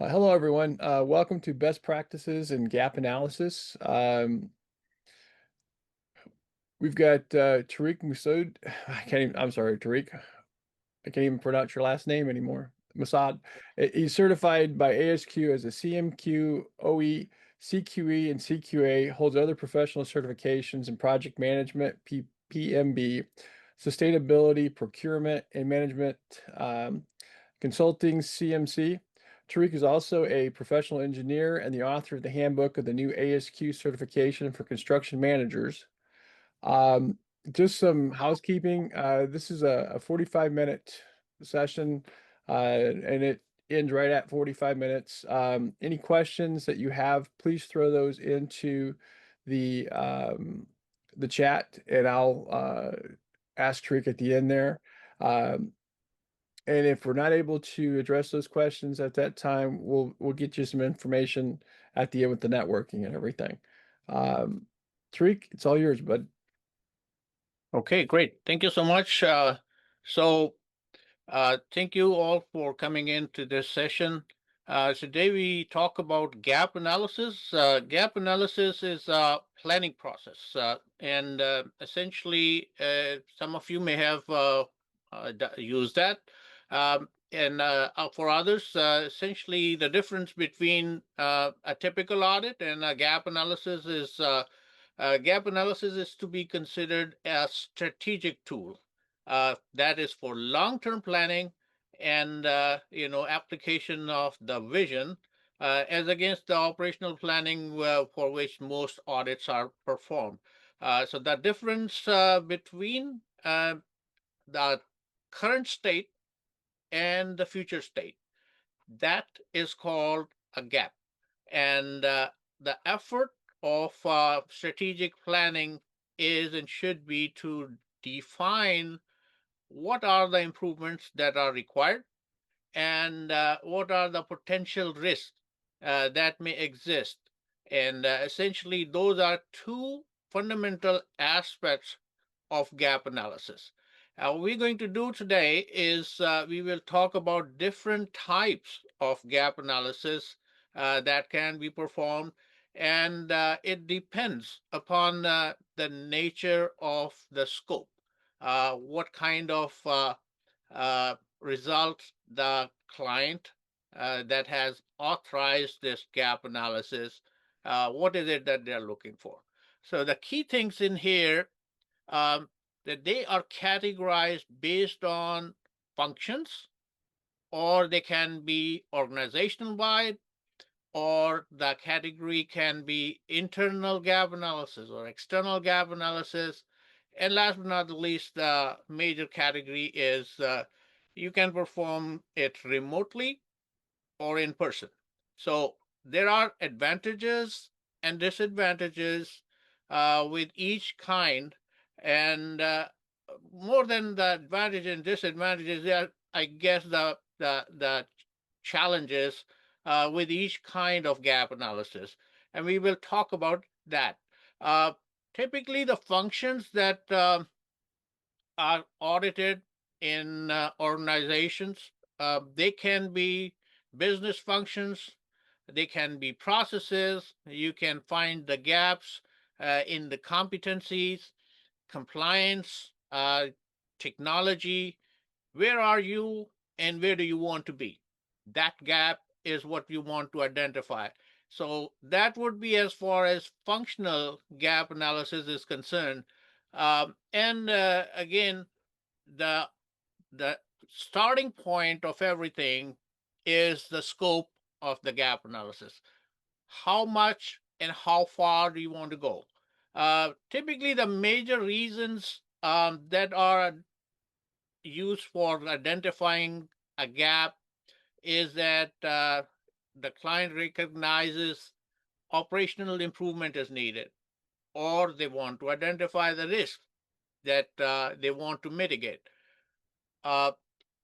Hello, everyone. Welcome to Best Practices in Gap Analysis. We've got Tariq Masud. I'm sorry, Tariq. I can't even pronounce your last name anymore. Masad. He's certified by ASQ as a CMQ, OE, CQE, and CQA, holds other professional certifications in project management, PMB, sustainability, procurement, and management, consulting, CMC. Tariq is also a professional engineer and the author of the handbook of the new ASQ certification for construction managers. Um, just some housekeeping. This is a 45-minute session, and it ends right at 45 minutes. Any questions that you have, please throw those into the chat, and I'll ask Tariq at the end there. Um, and if we're not able to address those questions at that time, we'll get you some information at the end with the networking and everything. Um, Tariq, it's all yours, bud. Okay, great. Thank you so much. Thank you all for coming into this session. Today we talk about gap analysis. Gap analysis is a planning process, and essentially, some of you may have used that. For others, essentially, the difference between a typical audit and a gap analysis is to be considered a strategic tool that is for long-term planning and application of the vision as against the operational planning for which most audits are performed. So the difference between the current state and the future state, that is called a gap. And the effort of strategic planning is and should be to define what are the improvements that are required and what are the potential risks that may exist. And essentially, those are two fundamental aspects of gap analysis. What we're going to do today is we will talk about different types of gap analysis that can be performed, and it depends upon the nature of the scope, what kind of results the client that has authorized this gap analysis, what is it that they're looking for. So the key things in here, that they are categorized based on functions, or they can be organizational wide, or the category can be internal gap analysis or external gap analysis. And last but not the least, the major category is you can perform it remotely or in person. So there are advantages and disadvantages with each kind, and more than the advantage and disadvantages, there I guess the challenges with each kind of gap analysis, and we will talk about that. Uh, Typically, the functions that are audited in organizations, they can be business functions, they can be processes. You can find the gaps in the competencies, compliance, technology. Where are you and where do you want to be? That gap is what you want to identify. So that would be as far as functional gap analysis is concerned. And again, the the starting point of everything is the scope of the gap analysis. How much and how far do you want to go? Typically, the major reasons that are used for identifying a gap is that the client recognizes operational improvement is needed, or they want to identify the risk that they want to mitigate. Uh,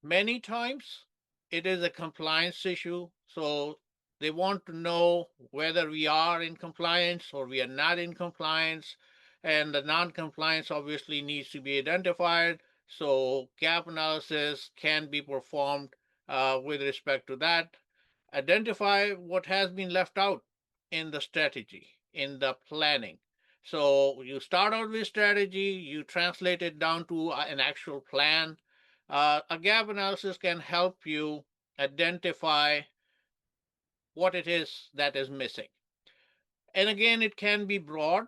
Many times it is a compliance issue. So they want to know whether we are in compliance or we are not in compliance. And the non compliance obviously needs to be identified. So gap analysis can be performed with respect to that. Identify what has been left out in the strategy, in the planning. So you start out with strategy, you translate it down to an actual plan. A gap analysis can help you identify what it is that is missing. And again, it can be broad,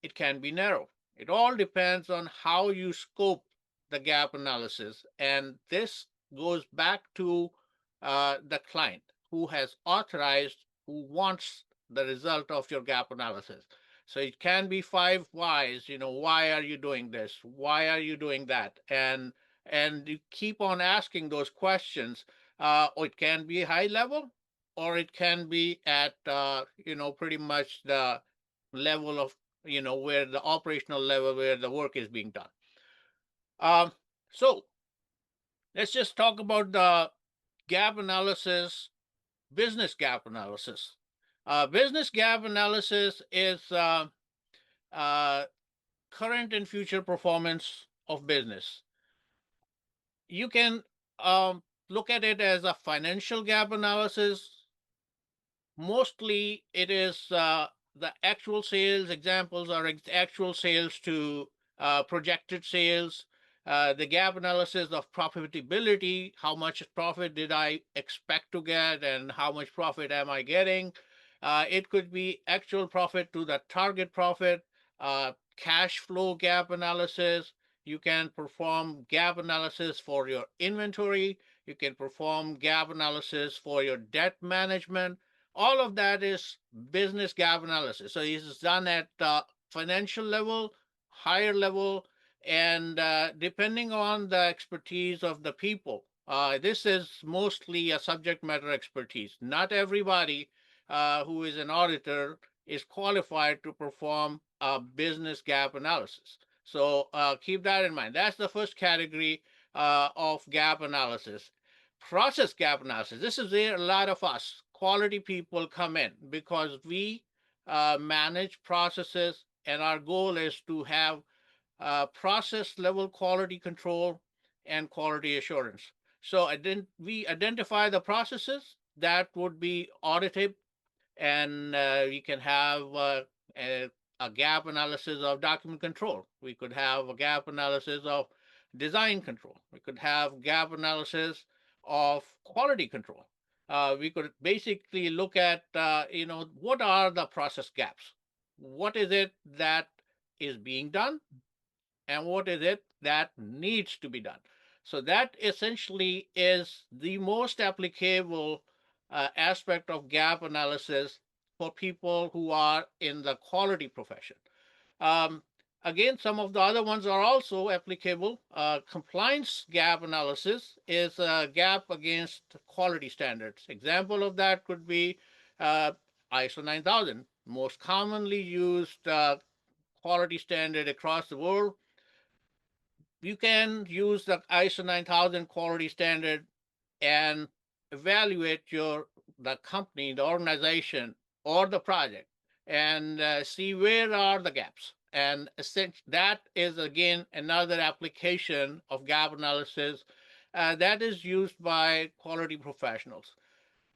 it can be narrow. It all depends on how you scope the gap analysis. And this goes back to the client who has authorized, who wants the result of your gap analysis. So it can be five whys, why are you doing this? Why are you doing that? And you keep on asking those questions. Or it can be high level, or it can be at pretty much the level of where the operational level where the work is being done. So let's just talk about the gap analysis, business gap analysis. Business gap analysis is uh, current and future performance of business. You can look at it as a financial gap analysis. Mostly it is the actual sales. Examples are actual sales to projected sales. The gap analysis of profitability: how much profit did I expect to get and how much profit am I getting. It could be actual profit to the target profit. Cash flow gap analysis. You can perform gap analysis for your inventory. You can perform gap analysis for your debt management. All of that is business gap analysis. So it's done at financial level, higher level, and depending on the expertise of the people. This is mostly a subject matter expertise. Not everybody who is an auditor is qualified to perform a business gap analysis. So keep that in mind. That's the first category of gap analysis. Process gap analysis. This is where a lot of us quality people come in, because we manage processes, and our goal is to have process level quality control and quality assurance. So we identify the processes that would be audited, and we can have a gap analysis of document control. We could have a gap analysis of design control. We could have gap analysis of quality control. We could basically look at, what are the process gaps? What is it that is being done? And what is it that needs to be done? So that essentially is the most applicable aspect of gap analysis for people who are in the quality profession. Um, Again, some of the other ones are also applicable. Compliance gap analysis is a gap against quality standards. Example of that could be ISO 9000, most commonly used quality standard across the world. You can use the ISO 9000 quality standard and evaluate the company, the organization, or the project, and see where are the gaps. And that is again another application of gap analysis that is used by quality professionals.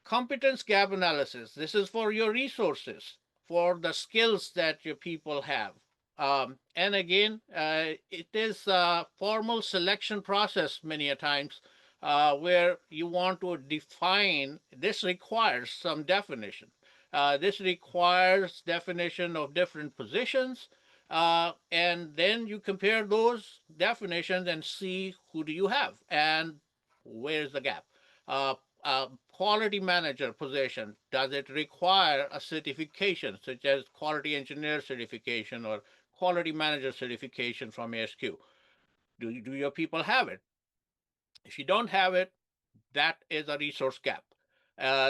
Competence gap analysis. This is for your resources, for the skills that your people have. And again, it is a formal selection process many a times where you want to define. This requires some definition. This requires definition of different positions, and then you compare those definitions and see who do you have and where's the gap. Uh, Quality manager position, does it require a certification such as quality engineer certification or quality manager certification from ASQ? Do your people have it? If you don't have it, that is a resource gap.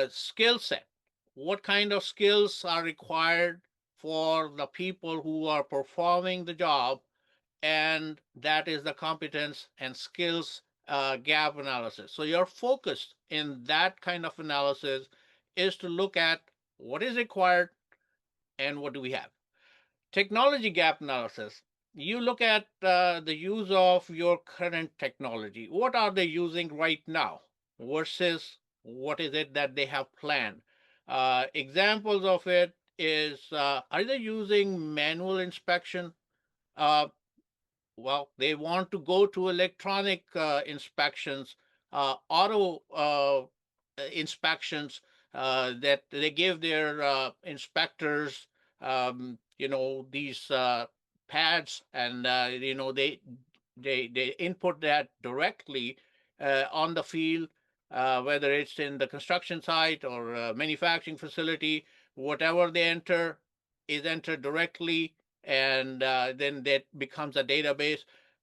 Skill set. What kind of skills are required for the people who are performing the job? And that is the competence and skills gap analysis. So your focus in that kind of analysis is to look at what is required and what do we have. Technology gap analysis. You look at the use of your current technology. What are they using right now versus what is it that they have planned. Examples of it is, are they using manual inspection? Uh, well, they want to go to electronic inspections, auto inspections, that they give their inspectors, these pads, and they input that directly on the field, whether it's in the construction site or manufacturing facility. Whatever they enter is entered directly, and then that becomes a database.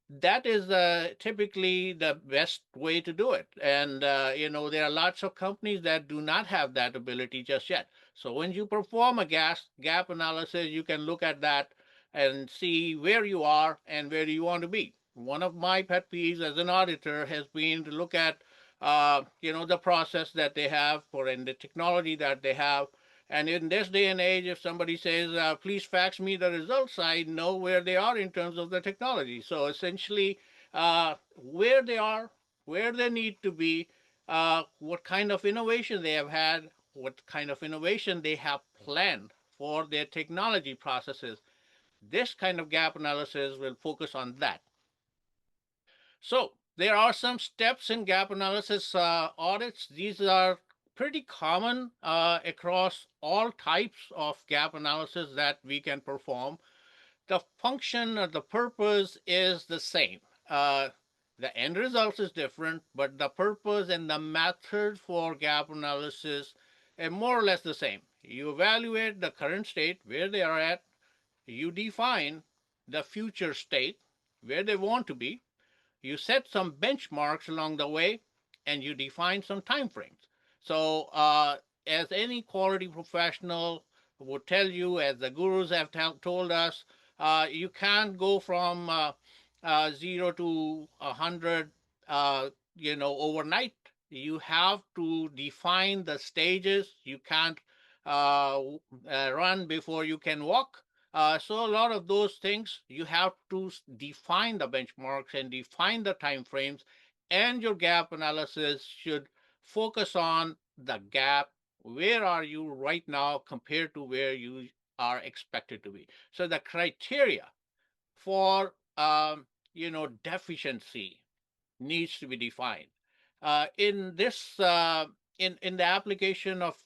That is typically the best way to do it. And there are lots of companies that do not have that ability just yet. So when you perform a gas gap analysis, you can look at that and see where you are and where you want to be. One of my pet peeves as an auditor has been to look at the process that they have for and the technology that they have. And in this day and age, if somebody says, please fax me the results, I know where they are in terms of the technology. So essentially, where they are, where they need to be, what kind of innovation they have had, what kind of innovation they have planned for their technology processes. This kind of gap analysis will focus on that. So there are some steps in gap analysis audits. These are pretty common across all types of gap analysis that we can perform. The function or the purpose is the same. Uh, the end result is different, but the purpose and the method for gap analysis are more or less the same. You evaluate the current state, where they are at, you define the future state, where they want to be, you set some benchmarks along the way, and you define some time frames. So, as any quality professional would tell you, as the gurus have told us, you can't go from 0 to 100, overnight. You have to define the stages. You can't run before you can walk. So a lot of those things you have to define the benchmarks and define the time frames, and your gap analysis should focus on the gap. Where are you right now compared to where you are expected to be? So the criteria for deficiency needs to be defined. In this, in the application of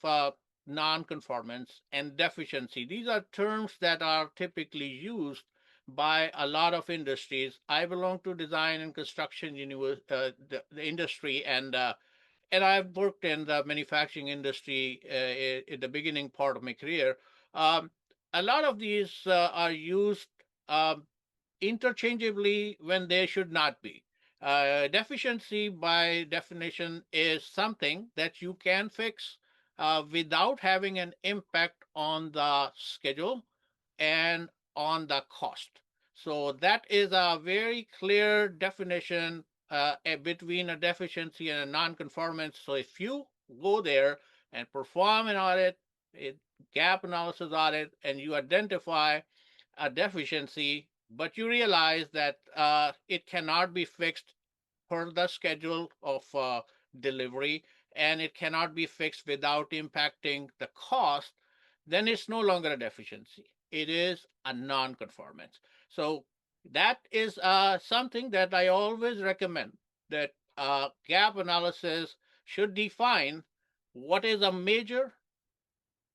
nonconformance and deficiency, these are terms that are typically used by a lot of industries. I belong to design and construction the industry, and I've worked in the manufacturing industry in the beginning part of my career. Um, a lot of these are used um, interchangeably when they should not be. Deficiency, by definition, is something that you can fix without having an impact on the schedule and on the cost. So that is a very clear definition between a deficiency and a non-conformance. So if you go there and perform an audit, a gap analysis audit, and you identify a deficiency, but you realize that it cannot be fixed per the schedule of delivery, and it cannot be fixed without impacting the cost, then it's no longer a deficiency. It is a non-conformance. So that is something that I always recommend, that gap analysis should define what is a major,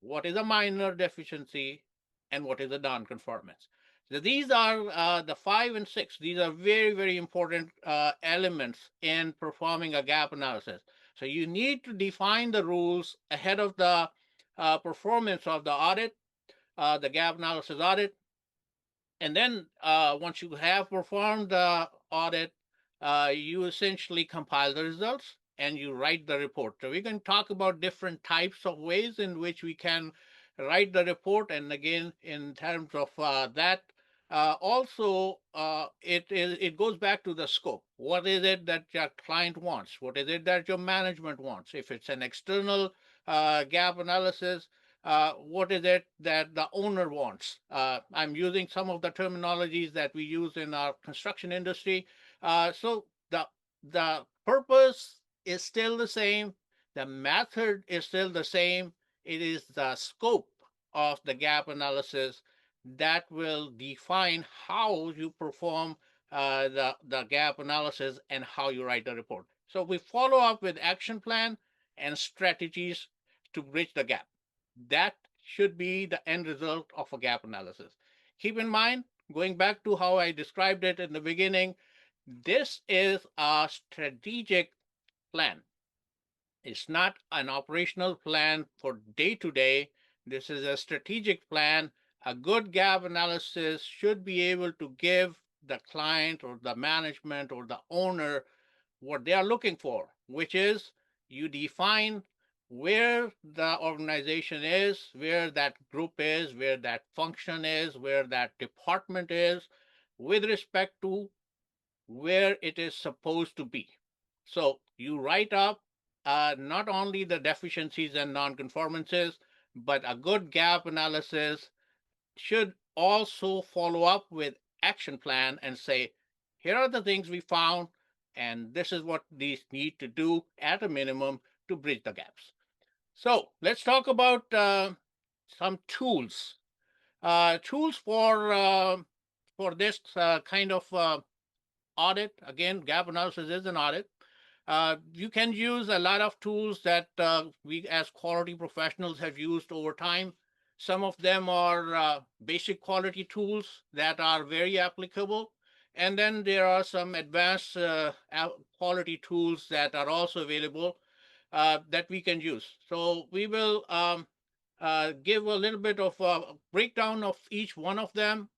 what is a minor deficiency, and what is a nonconformance. So these are the 5 and 6. These are very, very important elements in performing a gap analysis. So you need to define the rules ahead of the performance of the audit, the gap analysis audit, and then once you have performed the audit, you essentially compile the results and you write the report. So we can talk about different types of ways in which we can write the report. And again, in terms of that, also it goes back to the scope. What is it that your client wants? What is it that your management wants? If it's an external gap analysis, what is it that the owner wants? I'm using some of the terminologies that we use in our construction industry. So the purpose is still the same. The method is still the same. It is the scope of the gap analysis that will define how you perform the gap analysis and how you write the report. So we follow up with action plan and strategies to bridge the gap. That should be the end result of a gap analysis. Keep in mind, going back to how I described it in the beginning, this is a strategic plan. It's not an operational plan for day to day. This is a strategic plan. A good gap analysis should be able to give the client or the management or the owner what they are looking for, which is you define where the organization is, where that group is, where that function is, where that department is, with respect to where it is supposed to be. So you write up not only the deficiencies and nonconformances, but a good gap analysis should also follow up with action plan and say, here are the things we found, and this is what these need to do at a minimum to bridge the gaps. So let's talk about some tools. Tools for this kind of audit. Again, gap analysis is an audit. You can use a lot of tools that we as quality professionals have used over time. Some of them are basic quality tools that are very applicable. And then there are some advanced quality tools that are also available that we can use. So we will give a little bit of a breakdown of each one of them.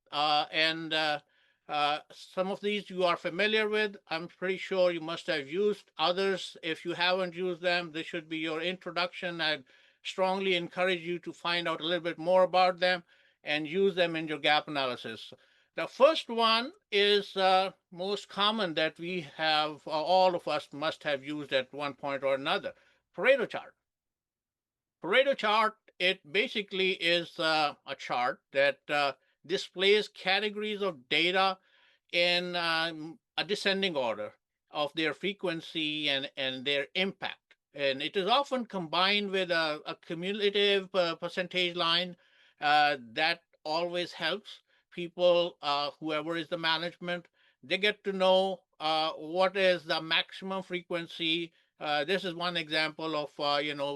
Some of these you are familiar with. I'm pretty sure you must have used others. If you haven't used them, this should be your introduction. I'd strongly encourage you to find out a little bit more about them and use them in your gap analysis. The first one is most common that we have, all of us must have used at one point or another. Pareto chart. Pareto chart, it basically is a chart that displays categories of data in a descending order of their frequency and their impact. And it is often combined with a cumulative percentage line that always helps people, whoever is the management, they get to know what is the maximum frequency. This is one example of,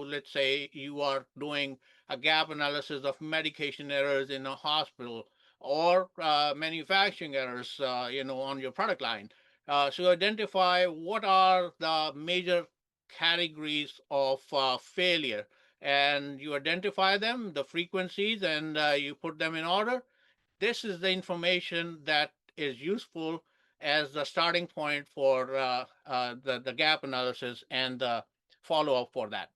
let's say you are doing a gap analysis of medication errors in a hospital or manufacturing errors, on your product line. So identify what are the major categories of failure, and you identify them, the frequencies, and you put them in order. This is the information that is useful as the starting point for the gap analysis and the follow up for that.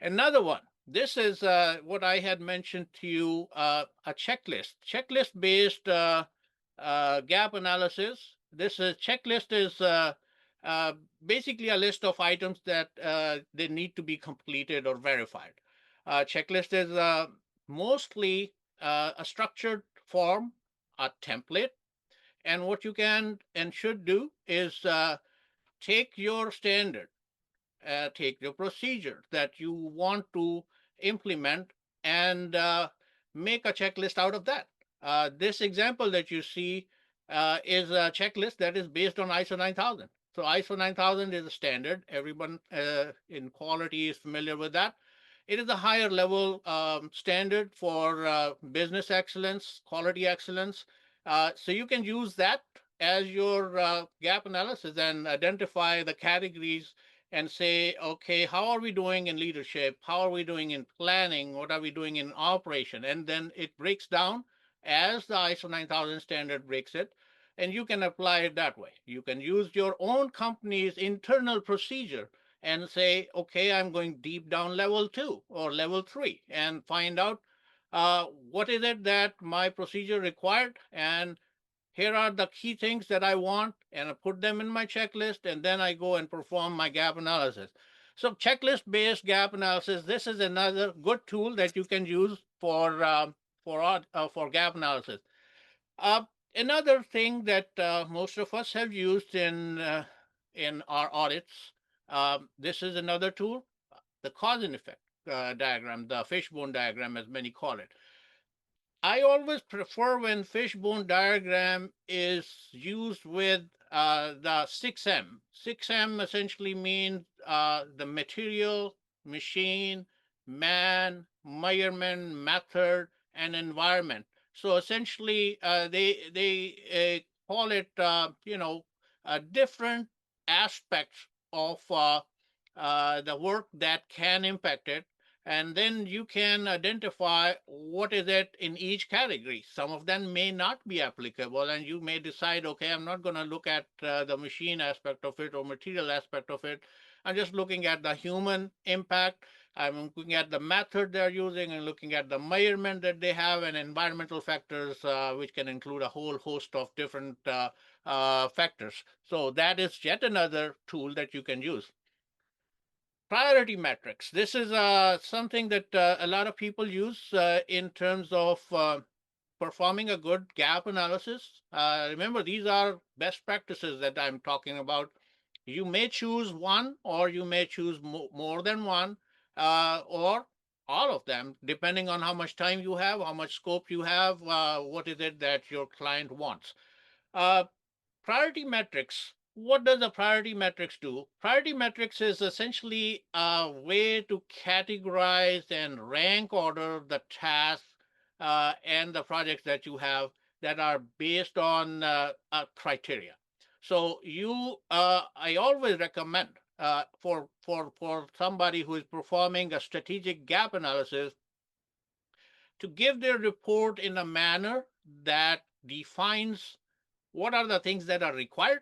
Another one. This is what I had mentioned to you, a checklist based gap analysis. This checklist is basically a list of items that they need to be completed or verified. Checklist is mostly a structured form, a template, and what you can and should do is take your standard, take the procedure that you want to implement and make a checklist out of that. This example that you see is a checklist that is based on ISO 9000. So ISO 9000 is a standard. Everyone in quality is familiar with that. It is a higher level standard for business excellence, quality excellence. So you can use that as your gap analysis and identify the categories and say, okay, how are we doing in leadership? How are we doing in planning? What are we doing in operation? And then it breaks down as the ISO 9000 standard breaks it, and you can apply it that way. You can use your own company's internal procedure and say, okay, I'm going deep down level 2 or level 3 and find out what is it that my procedure required, and here are the key things that I want, and I put them in my checklist, and then I go and perform my gap analysis. So checklist-based gap analysis, this is another good tool that you can use for gap analysis. Uh, Another thing that most of us have used in our audits, this is another tool. the cause and effect diagram, the fishbone diagram, as many call it. I always prefer when fishbone diagram is used with the 6M. 6M essentially means the material, machine, man, measurement, method, and environment. So essentially, they call it different aspects of the work that can impact it, and then you can identify what is it in each category. Some of them may not be applicable, and you may decide, okay, I'm not going to look at the machine aspect of it or material aspect of it. I'm just looking at the human impact. I'm looking at the method they're using and looking at the measurement that they have, and environmental factors, which can include a whole host of different factors. So that is yet another tool that you can use. Priority metrics. This is something that a lot of people use in terms of performing a good gap analysis. Remember, these are best practices that I'm talking about. You may choose one, or you may choose more than one, or all of them, depending on how much time you have, how much scope you have, what is it that your client wants. Uh, Priority metrics. What does a priority metrics do? Priority metrics is essentially a way to categorize and rank order the tasks and the projects that you have that are based on a criteria. So I always recommend for somebody who is performing a strategic gap analysis to give their report in a manner that defines what are the things that are required,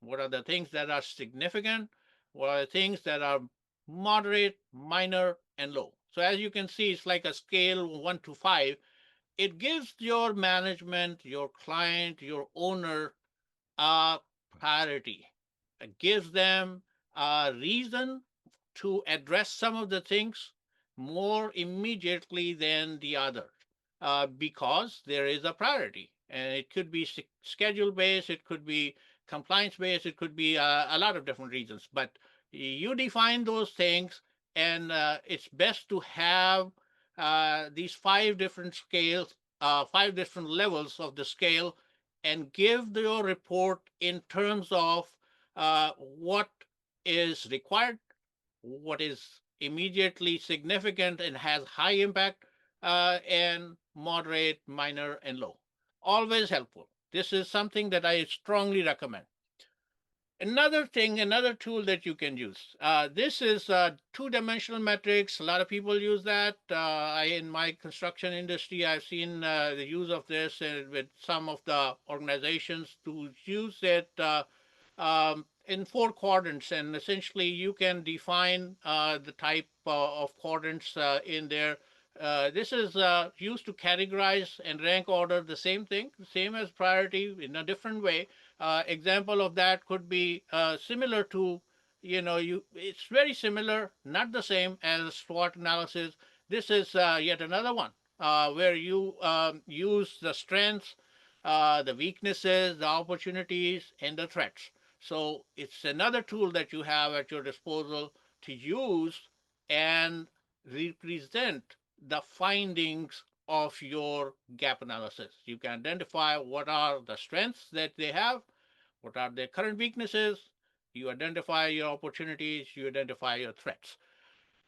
what are the things that are significant, what are the things that are moderate, minor, and low. So as you can see, it's like a scale 1 to 5. It gives your management, your client, your owner a priority. It gives them a reason to address some of the things more immediately than the others because there is a priority. And it could be schedule based, it could be compliance based, it could be a lot of different reasons. But you define those things, and it's best to have these 5 different scales, 5 different levels of the scale, and give your report in terms of what is required, what is immediately significant and has high impact, and moderate, minor, and low. Always helpful. This is something that I strongly recommend. Another thing, another tool that you can use. This is two-dimensional metrics. A lot of people use that. In my construction industry, I've seen the use of this with some of the organizations to use it in 4 quadrants, and essentially you can define the type of quadrants in there. This is used to categorize and rank order the same thing, same as priority in a different way. Example of that could be similar to, it's very similar, not the same as SWOT analysis. This is yet another one where you use the strengths, the weaknesses, the opportunities, and the threats. So it's another tool that you have at your disposal to use and represent the findings of your gap analysis. You can identify what are the strengths that they have, what are their current weaknesses, you identify your opportunities, you identify your threats.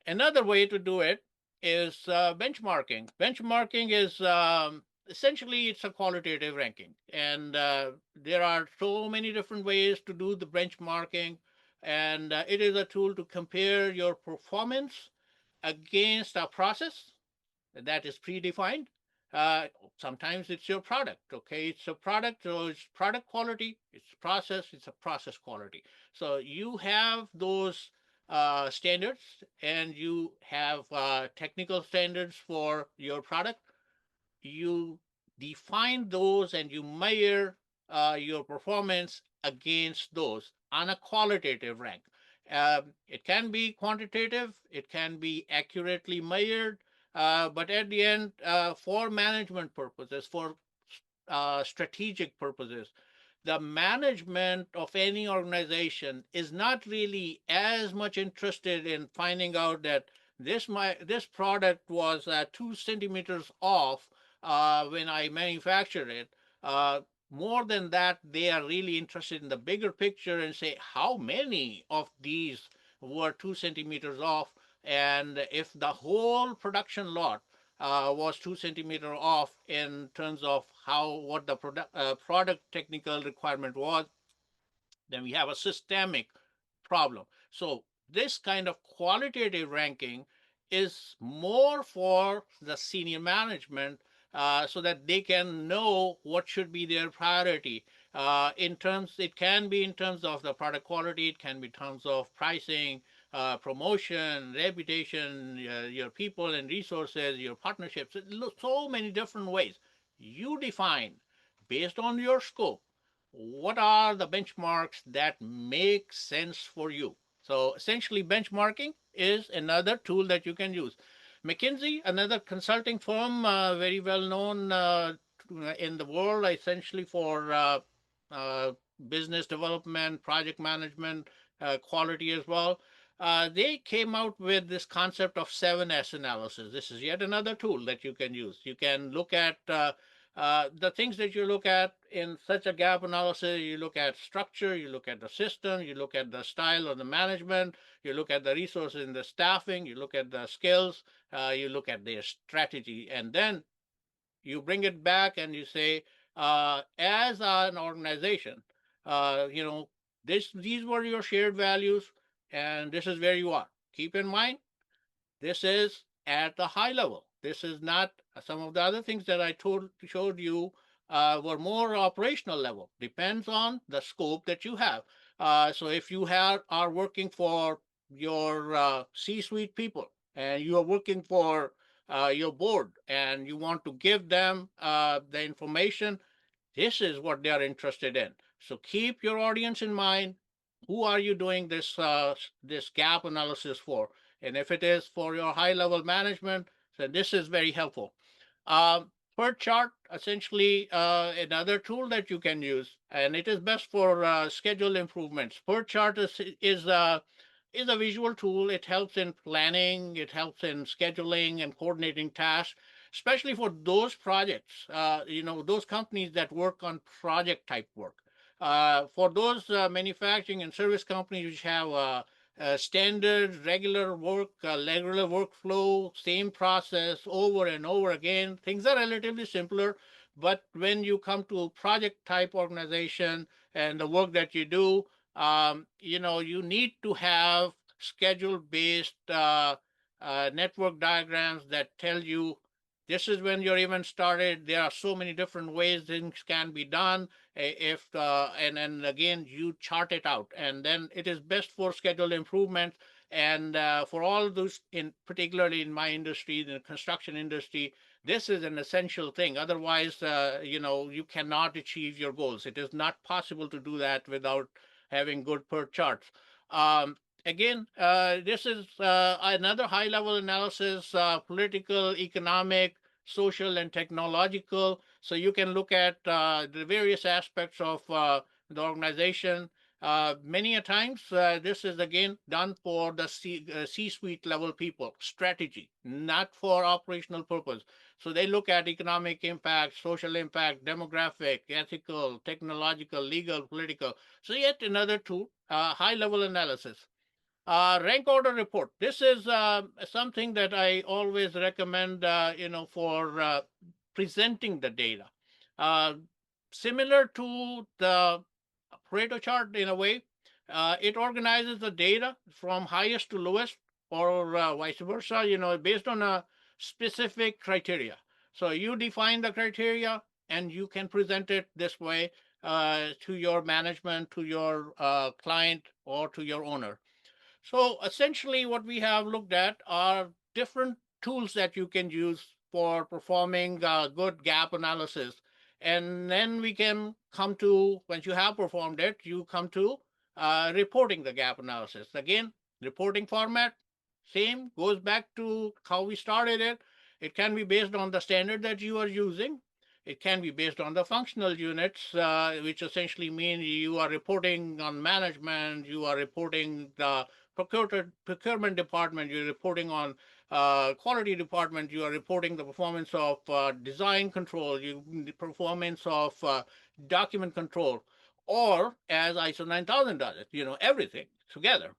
Another way to do it is benchmarking. Benchmarking is essentially it's a qualitative ranking, and there are so many different ways to do the benchmarking, and it is a tool to compare your performance against a process that is predefined. Uh, Sometimes it's your product, okay? It's a product, so it's product quality, it's process, it's a process quality. So you have those standards, and you have technical standards for your product. You define those and you measure your performance against those on a qualitative rank. It can be quantitative, it can be accurately measured, but at the end, for management purposes, for strategic purposes, the management of any organization is not really as much interested in finding out that this product was 2 centimeters off when I manufactured it. Uh, More than that, they are really interested in the bigger picture and say how many of these were 2 centimeters off, and if the whole production lot was 2 centimeter off in terms of how what the product technical requirement was, then we have a systemic problem. So this kind of qualitative ranking is more for the senior management so that they can know what should be their priority. In terms, it can be in terms of the product quality, it can be in terms of pricing, promotion, reputation, your people and resources, your partnerships. So many different ways. You define based on your scope what are the benchmarks that make sense for you. So essentially, benchmarking is another tool that you can use. McKinsey, another consulting firm, very well known in the world, essentially for uh, business development, project management, quality as well. They came out with this concept of 7S analysis. This is yet another tool that you can use. You can look at the things that you look at in such a gap analysis. You look at structure, you look at the system, you look at the style of the management, you look at the resources in the staffing, you look at the skills, you look at their strategy, and then you bring it back and you say, as an organization, you know, these were your shared values, and this is where you are. Keep in mind, this is at the high level. This is not some of the other things that I showed you were more operational level. Depends on the scope that you have. So if you are working for your C-suite people and you are working for your board and you want to give them the information, this is what they are interested in. So keep your audience in mind. Who are you doing this gap analysis for? And if it is for your high level management, then this is very helpful. Per chart, essentially another tool that you can use, and it is best for schedule improvements. Per chart is a visual tool. It helps in planning, it helps in scheduling and coordinating tasks, especially for those projects. Those companies that work on project type work. For those manufacturing and service companies which have standard regular work, regular workflow, same process over and over again. Things are relatively simpler, but when you come to project type organization and the work that you do, you need to have schedule based network diagrams that tell you this is when your event started. There are so many different ways things can be done. If and then again you chart it out, and then it is best for schedule improvement. And for all those, in particularly in my industry, the construction industry, this is an essential thing. Otherwise, you cannot achieve your goals. It is not possible to do that without having good per charts. Um, Again, this is another high level analysis, political, economic, social, and technological. So you can look at the various aspects of the organization. Many a times, this is again done for the C-suite level people, strategy, not for operational purpose. So they look at economic impact, social impact, demographic, ethical, technological, legal, political. So yet another tool, high level analysis. Rank order report. This is something that I always recommend, for presenting the data. Uh, Similar to the Pareto chart in a way, it organizes the data from highest to lowest, or vice versa, based on a specific criteria. So you define the criteria and you can present it this way to your management, to your client, or to your owner. So essentially, what we have looked at are different tools that you can use for performing good gap analysis. And then we can come to, once you have performed it, you come to reporting the gap analysis. Again, reporting format, same, goes back to how we started it. It can be based on the standard that you are using. It can be based on the functional units, which essentially mean you are reporting on management, you are reporting the procurement department, you're reporting on quality department, you are reporting the performance of design control, the performance of document control, or as ISO 9000 does it, everything together.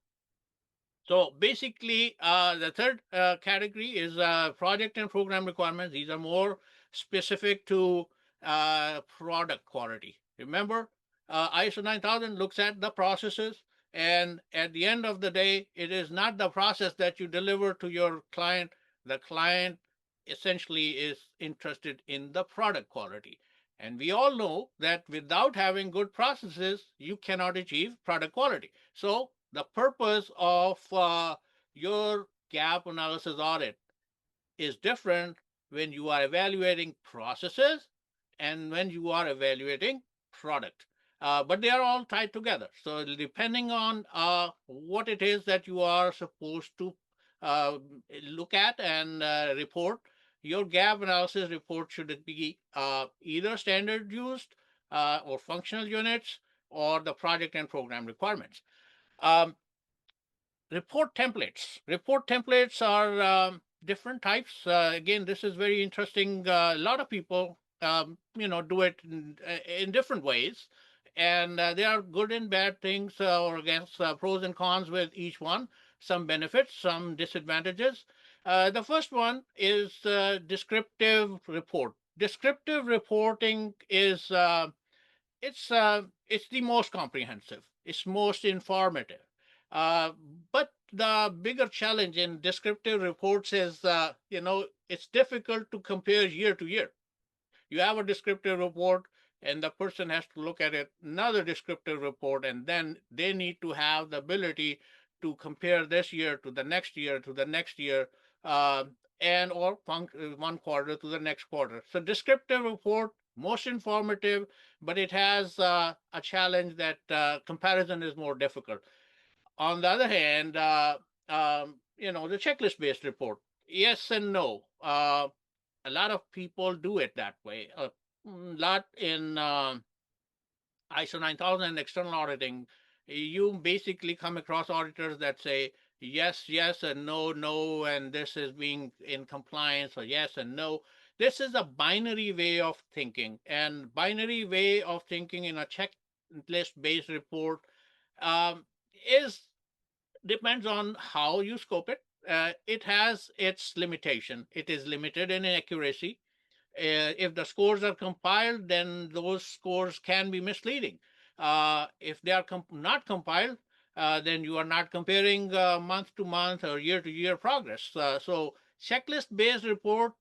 So basically, the third category is project and program requirements. These are more specific to product quality. Remember, ISO 9000 looks at the processes, and at the end of the day, it is not the process that you deliver to your client. The client essentially is interested in the product quality. And we all know that without having good processes, you cannot achieve product quality. So the purpose of your gap analysis audit is different when you are evaluating processes and when you are evaluating product. But they are all tied together. So depending on what it is that you are supposed to uh, look at and report, your gap analysis report should be either standard used or functional units or the project and program requirements. Um, Report templates. Report templates are different types. Again, this is very interesting. A lot of people, do it in different ways, and there are good and bad things, or against pros and cons with each one. Some benefits, some disadvantages. The first one is descriptive report. Descriptive reporting is it's the most comprehensive. It's most informative. Uh, but the bigger challenge in descriptive reports is, it's difficult to compare year to year. You have a descriptive report, and the person has to look at it, another descriptive report, and then they need to have the ability to compare this year to the next year to the next year, uh, and or one quarter to the next quarter. So descriptive report, most informative, but it has a challenge that comparison is more difficult. On the other hand, the checklist based report, yes and no. A lot of people do it that way. A lot in ISO 9000 external auditing, you basically come across auditors that say yes, yes, and no, no, and this is being in compliance, or yes and no. This is a binary way of thinking, and binary way of thinking in a checklist based report um, is depends on how you scope it. It has its limitation. It is limited in accuracy. If the scores are compiled, then those scores can be misleading. If they are not compiled, then you are not comparing month to month or year to year progress. So checklist based report,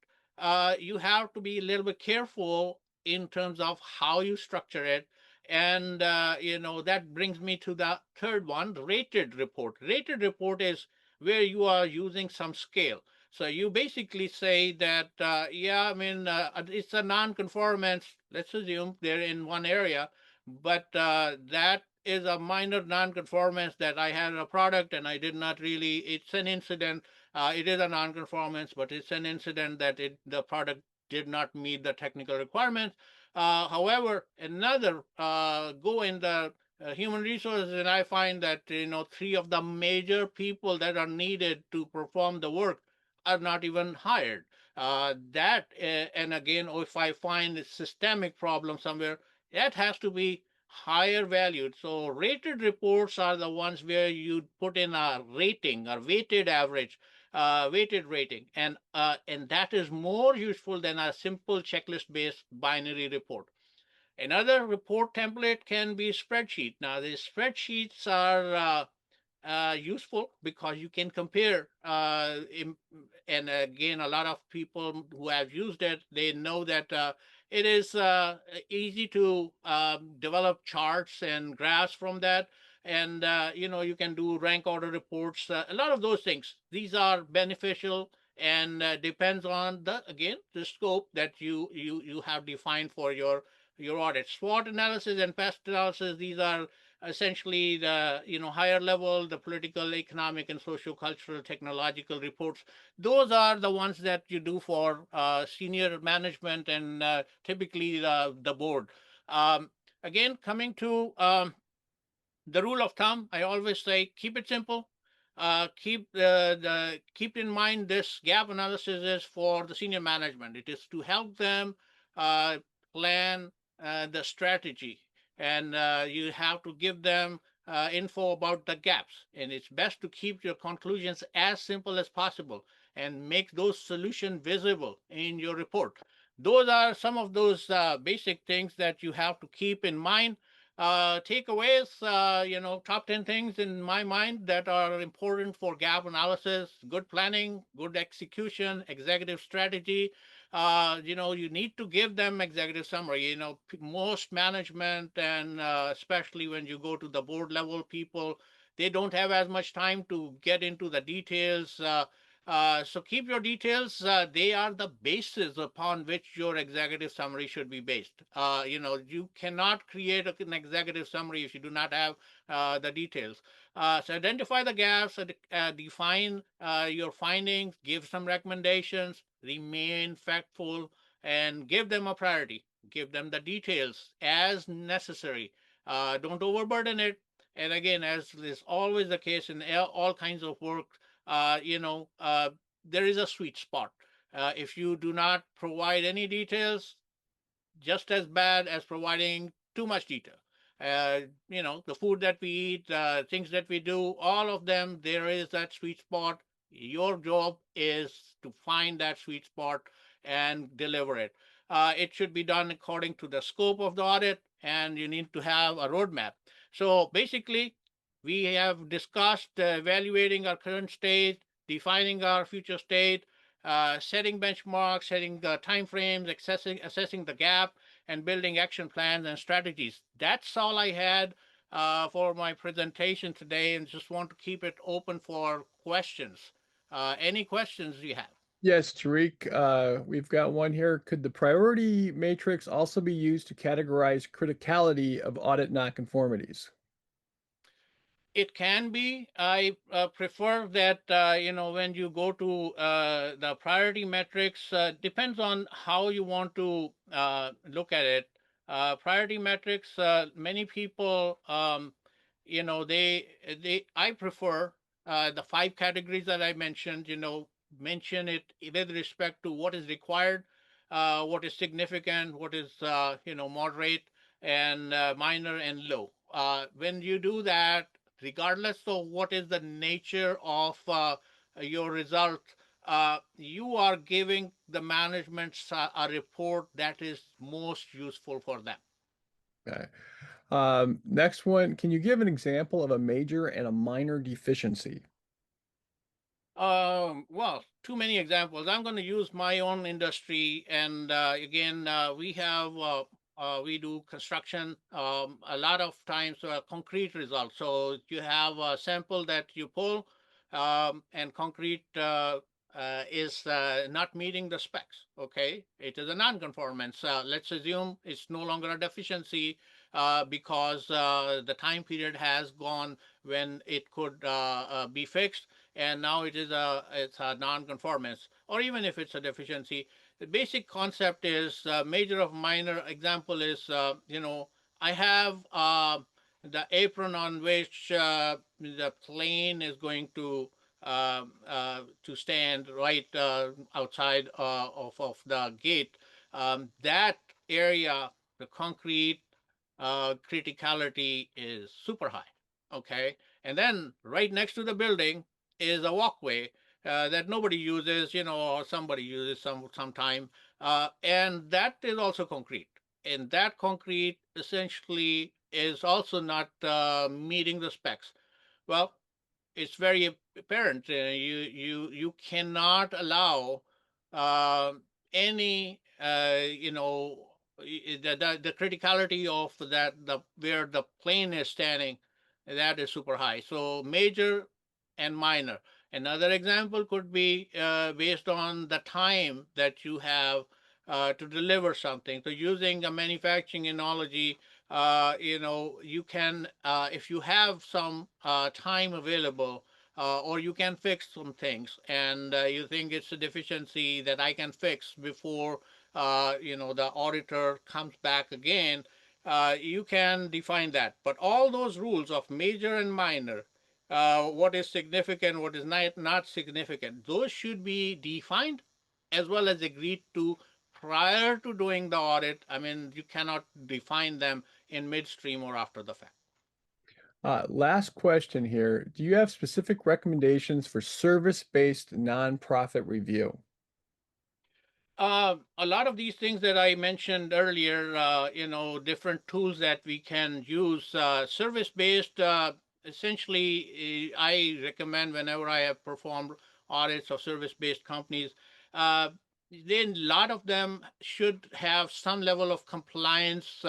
you have to be a little bit careful in terms of how you structure it. And that brings me to the third one, rated report. Rated report is where you are using some scale. So you basically say that, yeah, I mean, it's a non-conformance. Let's assume they're in one area, but that is a minor non-conformance that I had a product and I did not really. It's an incident. It is a non-conformance, but it's an incident that the product did not meet the technical requirements. However, another go in the human resources, and I find that three of the major people that are needed to perform the work are not even hired. And again, if I find a systemic problem somewhere, that has to be higher valued. So rated reports are the ones where you put in a rating or weighted average, weighted rating, and that is more useful than a simple checklist based binary report. Another report template can be spreadsheet. Now, the spreadsheets are useful because you can compare. And again, a lot of people who have used it, they know that it is easy to develop charts and graphs from that. And you can do rank order reports. A lot of those things. These are beneficial and depends on the scope that you have defined for your audit. SWOT analysis and pest analysis. These are essentially the higher level, the political, economic, and social, cultural, technological reports. Those are the ones that you do for senior management and typically the board. Um, Again, coming to the rule of thumb, I always say keep it simple. Keep in mind this gap analysis is for the senior management. It is to help them uh, plan the strategy, and you have to give them info about the gaps. And it's best to keep your conclusions as simple as possible and make those solutions visible in your report. Those are some of those basic things that you have to keep in mind. Takeaways, top 10 things in my mind that are important for gap analysis: good planning, good execution, executive strategy. You need to give them executive summary. Most management, and especially when you go to the board level people, they don't have as much time to get into the details. So keep your details. They are the basis upon which your executive summary should be based. You cannot create an executive summary if you do not have the details. So identify the gaps, define your findings, give some recommendations, remain factful, and give them a priority. Give them the details as necessary. Don't overburden it. And again, as is always the case in all kinds of work, there is a sweet spot. If you do not provide any details, just as bad as providing too much detail. The food that we eat, things that we do, all of them, there is that sweet spot. Your job is to find that sweet spot and deliver it. It should be done according to the scope of the audit, and you need to have a roadmap. So basically, we have discussed evaluating our current state, defining our future state, setting benchmarks, setting time frames, assessing the gap, and building action plans and strategies. That's all I had for my presentation today, and just want to keep it open for questions. Any questions you have? Yes, Tariq, we've got one here. Could the priority matrix also be used to categorize criticality of audit nonconformities? It can be. I prefer that, when you go to the priority metrics, depends on how you want to look at it. Priority metrics, many people, I prefer the five categories that I mentioned. Mention it with respect to what is required, what is significant, what is moderate, and minor and low. When you do that, regardless of what is the nature of your result, you are giving the management a report that is most useful for them. Okay. Next one, can you give an example of a major and a minor deficiency? Well, too many examples. I'm going to use my own industry, and again, we do construction. A lot of times, concrete results. So you have a sample that you pull, and concrete is not meeting the specs. Okay, it is a non-conformance. Let's assume it's no longer a deficiency because the time period has gone when it could be fixed, and now it's a non-conformance, or even if it's a deficiency. The basic concept is major of minor. Example is I have the apron on which the plane is going to stand right outside of the gate. That area, the concrete criticality is super high. Okay, and then right next to the building is a walkway that nobody uses, or somebody uses sometime, and that is also concrete. And that concrete essentially is also not meeting the specs. Well, it's very apparent. You cannot allow uh, any the criticality of the where the plane is standing, that is super high. So major and minor. Another example could be based on the time that you have to deliver something. So using a manufacturing analogy, you can, if you have some time available, or you can fix some things, and you think it's a deficiency that I can fix before the auditor comes back again, you can define that. But all those rules of major and minor, what is significant, what is not significant, those should be defined as well as agreed to prior to doing the audit. I mean, you cannot define them in midstream or after the fact. Last question here. Do you have specific recommendations for service-based nonprofit review? A lot of these things that I mentioned earlier, different tools that we can use, service based, essentially, I recommend whenever I have performed audits of service based companies, uh, then a lot of them should have some level of compliance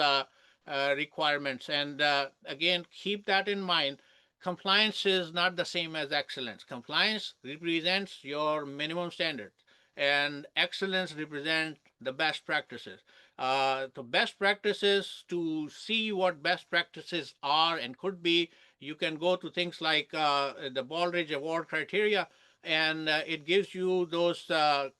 requirements. And again, keep that in mind. Compliance is not the same as excellence. Compliance represents your minimum standards, and excellence represent the best practices. The best practices, to see what best practices are and could be, you can go to things like the Baldrige Award criteria, and it gives you those guidelines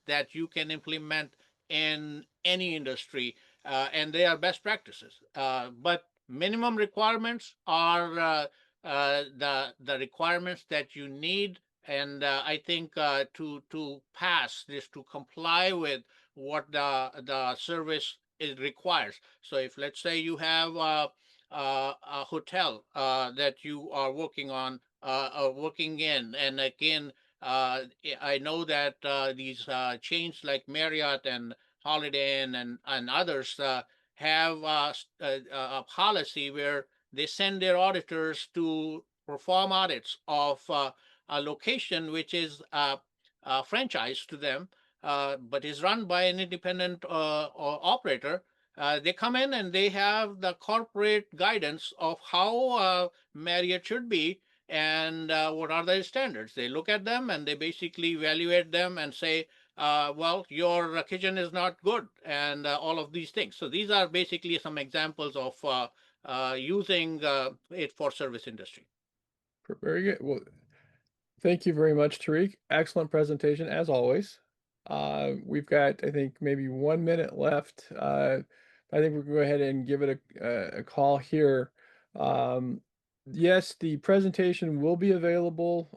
that you can implement in any industry, and they are best practices. But minimum requirements are the requirements that you need, and I think to pass this, to comply with what the service it requires. So if, let's say, you have a hotel that you are working in, and again, I know that these chains like Marriott and Holiday Inn and others have a policy where they send their auditors to perform audits of a location which is a franchise to them, but is run by an independent operator. They come in and they have the corporate guidance of how Marriott should be, and what are the standards. They look at them and they basically evaluate them and say, well, your kitchen is not good, and all of these things. So these are basically some examples of using it for service industry. Very good. Well, thank you very much, Tariq. Excellent presentation as always. We've got, I think, maybe 1 minute left. I think we'll go ahead and give it a call here. Um, yes, the presentation will be available.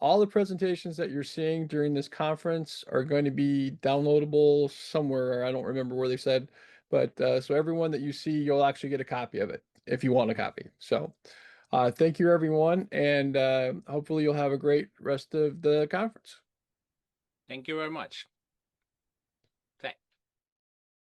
All the presentations that you're seeing during this conference are going to be downloadable somewhere. I don't remember where they said, but so everyone that you see, you'll actually get a copy of it if you want a copy. So. Thank you, everyone, and hopefully you'll have a great rest of the conference. Thank you very much.